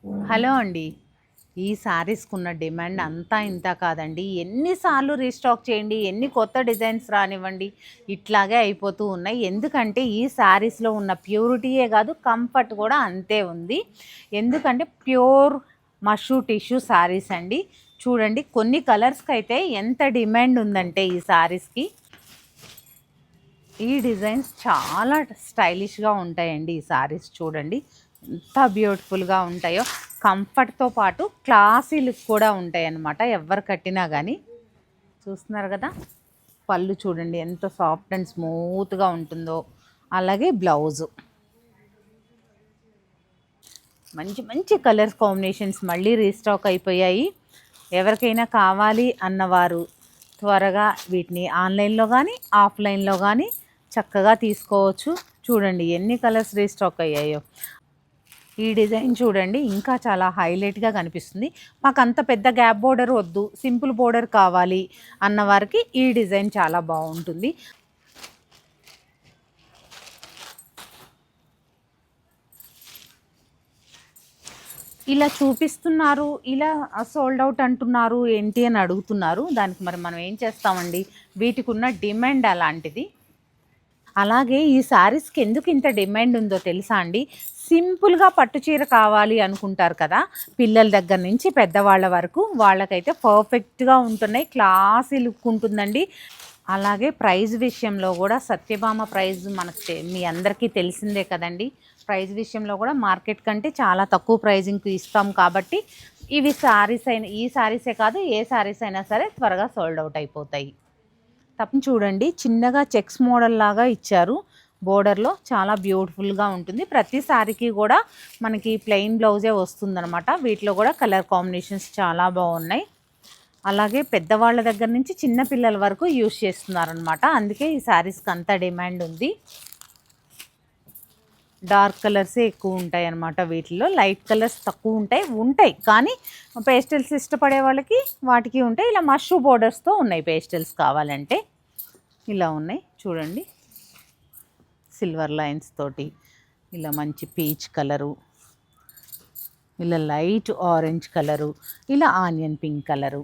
Hello అండి. ఈ శారీస్‌కున్న demand అంతా ఇంతా కాదండి. ఎన్నిసార్లు రీస్టాక్ చేయండి, ఎన్ని కొత్త డిజైన్స్ రానివ్వండి, ఇట్లాగే అయిపోతూ ఉన్నాయి. ఎందుకంటే ఈ శారీస్‌లో ఉన్న ప్యూరిటీయే కాదు, కంఫర్ట్ కూడా అంతే ఉంది. ఎందుకంటే ప్యూర్ మష్రూ టిష్యూ శారీస్ అండి. చూడండి కొన్ని కలర్స్‌కైతే ఎంత డిమాండ్ ఉందంటే ఈ శారీస్‌కి. ఈ డిజైన్స్ చాలా స్టైలిష్‌గా ఉంటాయండి. ఈ శారీస్ చూడండి ఎంత బ్యూటిఫుల్‌గా ఉంటాయో. కంఫర్ట్‌తో పాటు క్లాసీ లుక్ కూడా ఉంటాయన్నమాట ఎవరు కట్టినా కానీ. చూస్తున్నారు కదా, పళ్ళు చూడండి ఎంత సాఫ్ట్ అండ్ స్మూత్గా ఉంటుందో. అలాగే బ్లౌజు మంచి మంచి కలర్స్ కాంబినేషన్స్ మళ్ళీ రీస్టాక్ అయిపోయాయి. ఎవరికైనా కావాలి అన్నవారు త్వరగా వీటిని ఆన్లైన్లో కానీ ఆఫ్లైన్లో కానీ చక్కగా తీసుకోవచ్చు. చూడండి ఎన్ని కలర్స్ రీస్టాక్ అయ్యాయో. ఈ డిజైన్ చూడండి ఇంకా చాలా హైలైట్గా కనిపిస్తుంది. మాకు అంత పెద్ద గ్యాప్ బోర్డర్ వద్దు, సింపుల్ బోర్డర్ కావాలి అన్నవారికి ఈ డిజైన్ చాలా బాగుంటుంది. ఇలా చూపిస్తున్నారు, ఇలా సోల్డ్ అవుట్ అంటున్నారు ఏంటి అని అడుగుతున్నారు. దానికి మరి మనం ఏం చేస్తామండి, వీటికి ఉన్న డిమాండ్ అలాంటిది. అలాగే ఈ శారీస్కి ఎందుకు ఇంత డిమాండ్ ఉందో తెలుసా అండి? సింపుల్గా పట్టు చీర కావాలి అనుకుంటారు కదా, పిల్లల దగ్గర నుంచి పెద్దవాళ్ళ వరకు. వాళ్ళకైతే పర్ఫెక్ట్గా ఉంటున్నాయి, క్లాసీ లుక్ ఉంటుందండి. అలాగే ప్రైజ్ విషయంలో కూడా సత్యభామ ప్రైజ్ మనకు మీ అందరికీ తెలిసిందే కదండి. ప్రైజ్ విషయంలో కూడా మార్కెట్ కంటే చాలా తక్కువ ప్రైజింగ్కి ఇస్తాం కాబట్టి ఇవి శారీస్ అయినా, ఈ శారీసే కాదు ఏ శారీస్ అయినా సరే త్వరగా సోల్డ్ అవుట్ అయిపోతాయి. తప్పని చూడండి చిన్నగా చెక్స్ మోడల్ లాగా ఇచ్చారు. బోర్డర్లో చాలా బ్యూటిఫుల్గా ఉంటుంది. ప్రతి శారీకి కూడా మనకి ప్లెయిన్ బ్లౌజే వస్తుందన్నమాట. వీటిలో కూడా కలర్ కాంబినేషన్స్ చాలా బాగున్నాయి. అలాగే పెద్దవాళ్ళ దగ్గర నుంచి చిన్న పిల్లల వరకు యూజ్ చేస్తున్నారనమాట. అందుకే ఈ శారీస్కి అంత డిమాండ్ ఉంది. డార్క్ కలర్సే ఎక్కువ ఉంటాయి అన్నమాట. వీటిల్లో లైట్ కలర్స్ తక్కువ ఉంటాయి కానీ పేస్టల్స్ ఇష్టపడే వాళ్ళకి వాటికి ఉంటాయి. ఇలా మష్రూ బోర్డర్స్తో ఉన్నాయి పేస్టల్స్ కావాలంటే. ఇలా ఉన్నాయి చూడండి, సిల్వర్ లైన్స్ తోటి. ఇలా మంచి పీచ్ కలరు, ఇలా లైట్ ఆరెంజ్ కలరు, ఇలా ఆనియన్ పింక్ కలరు.